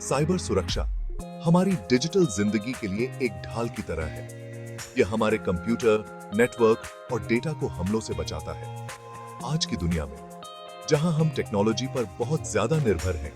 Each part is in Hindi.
साइबर सुरक्षा हमारी डिजिटल जिंदगी के लिए एक ढाल की तरह है। यह हमारे कंप्यूटर, नेटवर्क और डेटा को हमलों से बचाता है। आज की दुनिया में जहां हम टेक्नोलॉजी पर बहुत ज्यादा निर्भर हैं,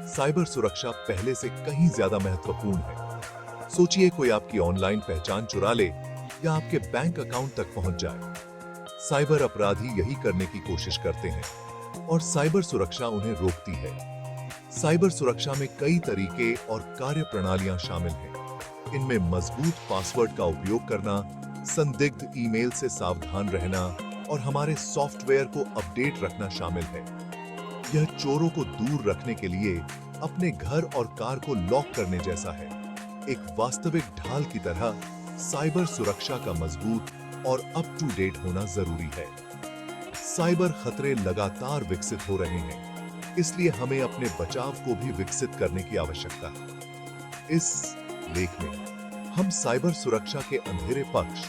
साइबर सुरक्षा पहले से कहीं ज्यादा महत्वपूर्ण है। सोचिए कोई आपकी ऑनलाइन पहचान चुरा ले या आपके बैंक अकाउंट तक पहुंच जाए। साइबर अपराधी यही करने की कोशिश करते हैं और साइबर सुरक्षा उन्हें रोकती है। साइबर सुरक्षा में कई तरीके और कार्य प्रणालियां शामिल हैं। इनमें मजबूत पासवर्ड का उपयोग करना, संदिग्ध ईमेल से सावधान रहना और हमारे सॉफ्टवेयर को अपडेट रखना शामिल है। यह चोरों को दूर रखने के लिए अपने घर और कार को लॉक करने जैसा है। एक वास्तविक ढाल की तरह साइबर सुरक्षा का मजबूत और अप टू डेट होना जरूरी है। साइबर खतरे लगातार विकसित हो रहे हैं, इसलिए हमें अपने बचाव को भी विकसित करने की आवश्यकता है। इस लेख में हम साइबर सुरक्षा के अंधेरे पक्ष,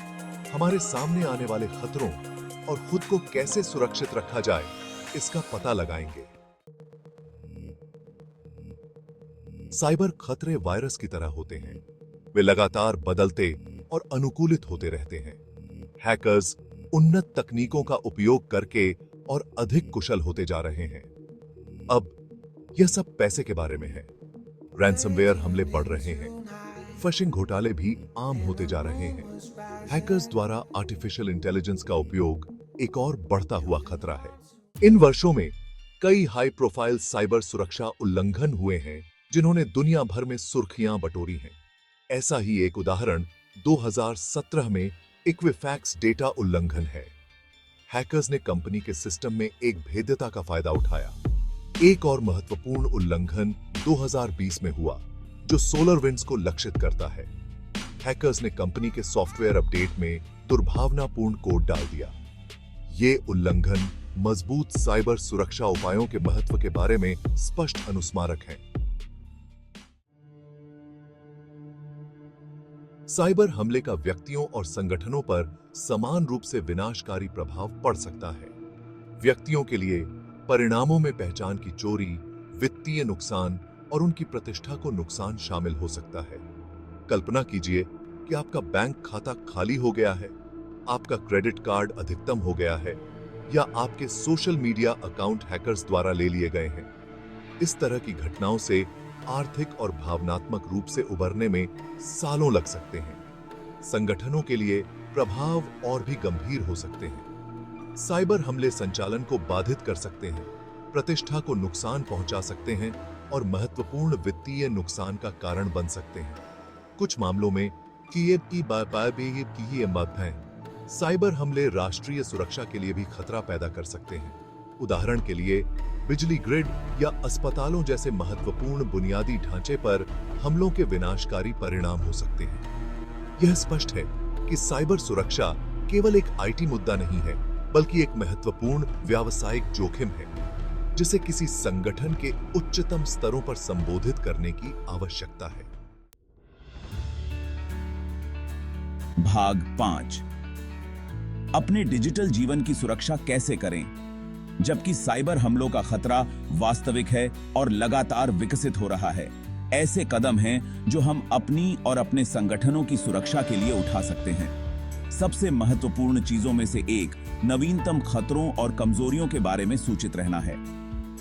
हमारे सामने आने वाले खतरों और खुद को कैसे सुरक्षित रखा जाए, इसका पता लगाएंगे। साइबर खतरे वायरस की तरह होते हैं। वे लगातार बदलते और अनुकूलित होते रहते हैं। हैकर्स उन्नत तकनीकों का उपयोग करके और अधिक कुशल होते जा रहे हैं। अब यह सब पैसे के बारे में है। रैंसमवेयर हमले बढ़ रहे हैं। फिशिंग घोटाले भी आम होते जा रहे हैं। हैकर्स द्वारा आर्टिफिशियल इंटेलिजेंस का उपयोग एक और बढ़ता हुआ खतरा है। इन वर्षों में कई हाई प्रोफाइल साइबर सुरक्षा उल्लंघन हुए हैं, जिन्होंने दुनिया भर में सुर्खियां बटोरी हैं। ऐसा ही एक उदाहरण 2017 में इक्विफैक्स डेटा उल्लंघन है। हैकर्स ने कंपनी के सिस्टम में एक भेद्यता का फायदा उठाया। एक और महत्वपूर्ण उल्लंघन 2020 में हुआ, जो सोलरविंड्स को लक्षित करता है। हैकर्स ने कंपनी के सॉफ्टवेयर अपडेट में दुर्भावनापूर्ण कोड डाल दिया। ये उल्लंघन मजबूत साइबर सुरक्षा उपायों के महत्व के बारे में स्पष्ट अनुस्मारक हैं। साइबर हमले का व्यक्तियों और संगठनों पर समान रूप से विनाशकारी प्रभाव पड़ सकता है। व्यक्तियों के लिए परिणामों में पहचान की चोरी, वित्तीय नुकसान और उनकी प्रतिष्ठा को नुकसान शामिल हो सकता है। कल्पना कीजिए कि आपका बैंक खाता खाली हो गया है, आपका क्रेडिट कार्ड अधिकतम हो गया है या आपके सोशल मीडिया अकाउंट हैकर्स द्वारा ले लिए गए हैं। इस तरह की घटनाओं से आर्थिक और भावनात्मक रूप से उबरने में सालों लग सकते हैं। संगठनों के लिए प्रभाव और भी गंभीर हो सकते हैं। साइबर हमले संचालन को बाधित कर सकते हैं, प्रतिष्ठा को नुकसान पहुंचा सकते हैं और महत्वपूर्ण वित्तीय नुकसान का कारण बन सकते हैं। कुछ मामलों में साइबर हमले राष्ट्रीय सुरक्षा के लिए भी खतरा पैदा कर सकते हैं। उदाहरण के लिए, बिजली ग्रिड या अस्पतालों जैसे महत्वपूर्ण बुनियादी ढांचे पर हमलों के विनाशकारी परिणाम हो सकते हैं। यह स्पष्ट है कि साइबर सुरक्षा केवल एक आईटी मुद्दा नहीं है, बल्कि एक महत्वपूर्ण व्यावसायिक जोखिम है, जिसे किसी संगठन के उच्चतम स्तरों पर संबोधित करने की आवश्यकता है। भाग 5। अपने डिजिटल जीवन की सुरक्षा कैसे करें, जबकि साइबर हमलों का खतरा वास्तविक है और लगातार विकसित हो रहा है। ऐसे कदम हैं जो हम अपनी और अपने संगठनों की सुरक्षा के लिए उठा सकते हैं। सबसे महत्वपूर्ण चीजों में से एक नवीनतम खतरों और कमजोरियों के बारे में सूचित रहना है।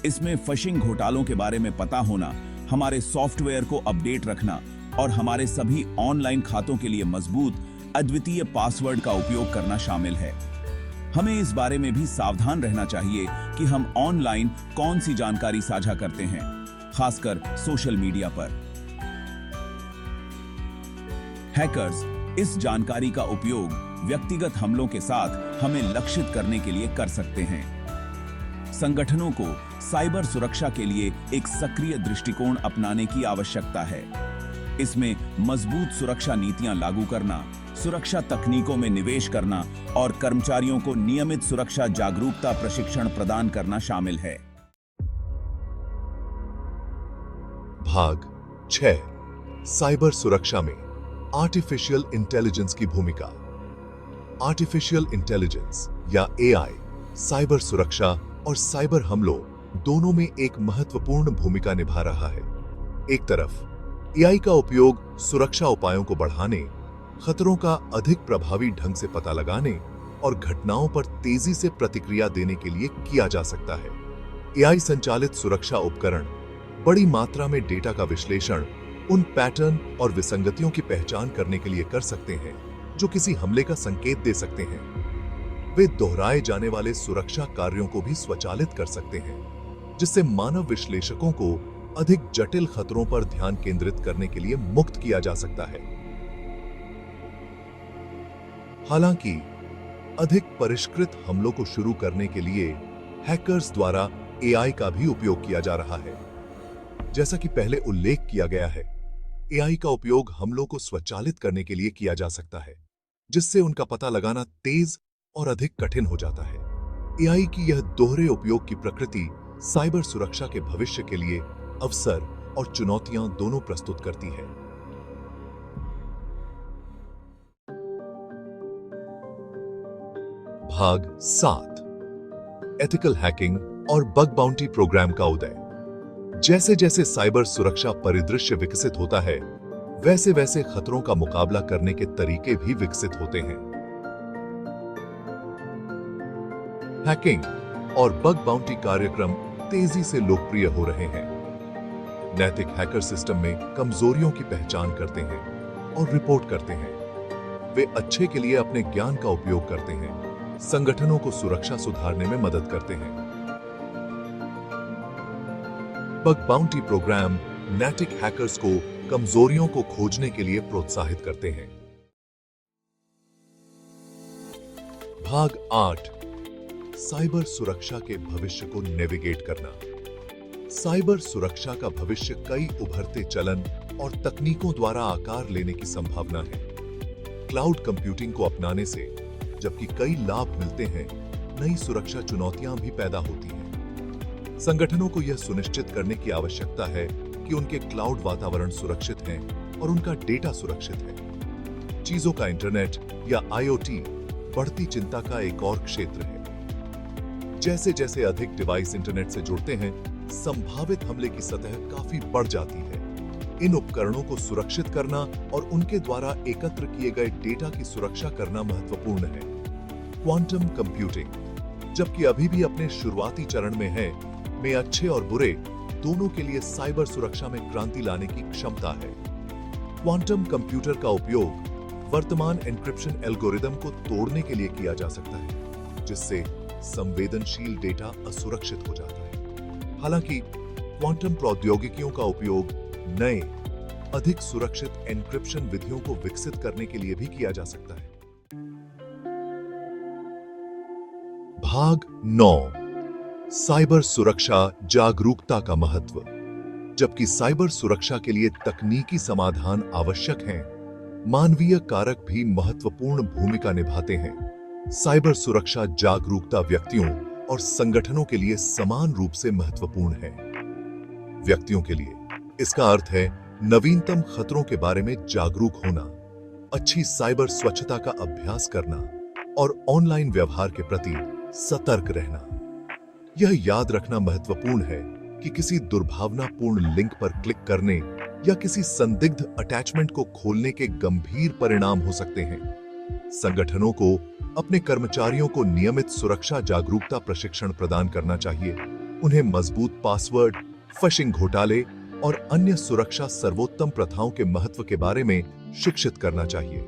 इसमें फिशिंग घोटालों के बारे में पता होना, हमारे सॉफ्टवेयर को अपडेट रखना और हमारे सभी ऑनलाइन खातों के लिए मजबूत अद्वितीय पासवर्ड का उपयोग करना शामिल है। हमें इस बारे में भी सावधान रहना चाहिए कि हम ऑनलाइन कौन सी जानकारी साझा करते हैं, खासकर सोशल मीडिया पर। हैकर्स इस जानकारी का उपयोग व्यक्तिगत हमलों के साथ हमें लक्षित करने के लिए कर सकते हैं। संगठनों को साइबर सुरक्षा के लिए एक सक्रिय दृष्टिकोण अपनाने की आवश्यकता है। इसमें मजबूत सुरक्षा नीतियां लागू करना, सुरक्षा तकनीकों में निवेश करना और कर्मचारियों को नियमित सुरक्षा जागरूकता प्रशिक्षण प्रदान करना शामिल है। भाग 6। साइबर सुरक्षा में आर्टिफिशियल इंटेलिजेंस की भूमिका। आर्टिफिशियल इंटेलिजेंस या एआई साइबर सुरक्षा और साइबर हमलों दोनों में एक महत्वपूर्ण भूमिका निभा रहा है। एक तरफ एआई का उपयोग सुरक्षा उपायों को बढ़ाने, खतरों का अधिक प्रभावी ढंग से पता लगाने और घटनाओं पर तेजी से प्रतिक्रिया देने के लिए किया जा सकता है। एआई संचालित सुरक्षा उपकरण बड़ी मात्रा में डेटा का विश्लेषण, उन पैटर्न और विसंगतियों की पहचान करने के लिए कर सकते हैं जो किसी हमले का संकेत दे सकते हैं। वे दोहराए जाने वाले सुरक्षा कार्यों को भी स्वचालित कर सकते हैं, जिससे मानव विश्लेषकों को अधिक जटिल खतरों पर ध्यान केंद्रित करने के लिए मुक्त किया जा सकता है। हालांकि अधिक परिष्कृत हमलों को शुरू करने के लिए हैकर्स द्वारा एआई का भी उपयोग किया जा रहा है। जैसा कि पहले उल्लेख किया गया है, एआई का उपयोग हमलों को स्वचालित करने के लिए किया जा सकता है, जिससे उनका पता लगाना तेज और अधिक कठिन हो जाता है। एआई की यह दोहरे उपयोग की प्रकृति साइबर सुरक्षा के भविष्य के लिए अवसर और चुनौतियां दोनों प्रस्तुत करती है। भाग 7, एथिकल हैकिंग और बग बाउंटी प्रोग्राम का उदय। जैसे जैसे साइबर सुरक्षा परिदृश्य विकसित होता है, वैसे वैसे खतरों का मुकाबला करने के तरीके भी विकसित होते हैं। हैकिंग और बग बाउंटी कार्यक्रम तेजी से लोकप्रिय हो रहे हैं। नैतिक हैकर सिस्टम में कमजोरियों की पहचान करते हैं और रिपोर्ट करते हैं। वे अच्छे के लिए अपने ज्ञान का उपयोग करते हैं, संगठनों को सुरक्षा सुधारने में मदद करते हैं। बग बाउंटी प्रोग्राम नैतिक हैकर्स को कमजोरियों को खोजने के लिए प्रोत्साहित करते हैं। भाग 8, साइबर सुरक्षा के भविष्य को नेविगेट करना। साइबर सुरक्षा का भविष्य कई उभरते चलन और तकनीकों द्वारा आकार लेने की संभावना है। क्लाउड कंप्यूटिंग को अपनाने से जबकि कई लाभ मिलते हैं, नई सुरक्षा चुनौतियां भी पैदा होती हैं। संगठनों को यह सुनिश्चित करने की आवश्यकता है कि उनके क्लाउड वातावरण सुरक्षित हैं और उनका डेटा सुरक्षित है। चीजों का इंटरनेट या आईओटी बढ़ती चिंता का एक और क्षेत्र है। जैसे जैसे अधिक डिवाइस इंटरनेट से जुड़ते हैं, संभावित हमले की सतह काफी बढ़ जाती है। इन उपकरणों को सुरक्षित करना और उनके द्वारा एकत्र किए गए डेटा की सुरक्षा करना महत्वपूर्ण है। क्वांटम कंप्यूटिंग, जबकि अभी भी अपने शुरुआती चरण में है, में अच्छे और बुरे दोनों के लिए साइबर सुरक्षा में क्रांति लाने की क्षमता है। क्वांटम कंप्यूटर का उपयोग वर्तमान एन्क्रिप्शन एल्गोरिदम को तोड़ने के लिए किया जा सकता है, जिससे संवेदनशील डेटा असुरक्षित हो जाता है। हालांकि क्वांटम प्रौद्योगिकियों का उपयोग नए, अधिक सुरक्षित एन्क्रिप्शन विधियों को विकसित करने के लिए भी किया जा सकता है। भाग 9, साइबर सुरक्षा जागरूकता का महत्व। जबकि साइबर सुरक्षा के लिए तकनीकी समाधान आवश्यक हैं, मानवीय कारक भी महत्वपूर्ण भूमिका निभाते हैं। साइबर सुरक्षा जागरूकता व्यक्तियों और संगठनों के लिए समान रूप से महत्वपूर्ण है। व्यक्तियों के लिए इसका अर्थ है नवीनतम खतरों के बारे में जागरूक होना, अच्छी साइबर स्वच्छता का अभ्यास करना और ऑनलाइन व्यवहार के प्रति सतर्क रहना। यह याद रखना महत्वपूर्ण है कि किसी दुर्भावनापूर्ण लिंक पर क्लिक करने या किसी संदिग्ध अटैचमेंट को खोलने के गंभीर परिणाम हो सकते हैं। संगठनों को अपने कर्मचारियों को नियमित सुरक्षा जागरूकता प्रशिक्षण प्रदान करना चाहिए। उन्हें मजबूत पासवर्ड, फिशिंग घोटाले और अन्य सुरक्षा सर्वोत्तम प्रथाओं के महत्व के बारे में शिक्षित करना चाहिए।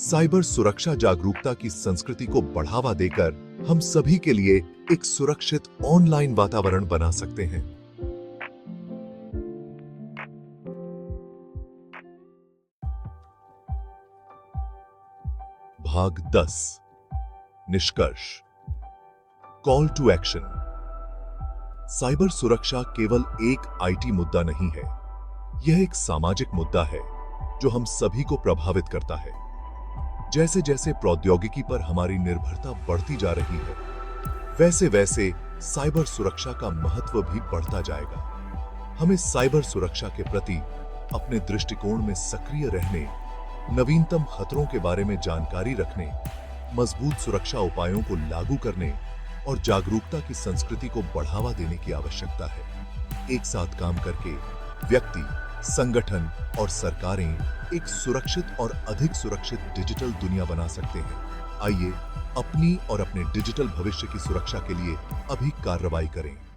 साइबर सुरक्षा जागरूकता की संस्कृति को बढ़ावा देकर हम सभी के लिए एक सुरक्षित ऑनलाइन वातावरण बना सकते हैं। भाग 10, निष्कर्ष, कॉल टू एक्शन। साइबर सुरक्षा केवल एक आईटी मुद्दा नहीं है, यह एक सामाजिक मुद्दा है जो हम सभी को प्रभावित करता है। जैसे जैसे प्रौद्योगिकी पर हमारी निर्भरता बढ़ती जा रही है, वैसे वैसे साइबर सुरक्षा का महत्व भी बढ़ता जाएगा। हमें साइबर सुरक्षा के प्रति अपने दृष्टिकोण में सक्रिय रहने, नवीनतम खतरों के बारे में जानकारी रखने, मजबूत सुरक्षा उपायों को लागू करने और जागरूकता की संस्कृति को बढ़ावा देने की आवश्यकता है। एक साथ काम करके व्यक्ति, संगठन और सरकारें एक सुरक्षित और अधिक सुरक्षित डिजिटल दुनिया बना सकते हैं। आइए अपनी और अपने डिजिटल भविष्य की सुरक्षा के लिए अभी कार्रवाई करें।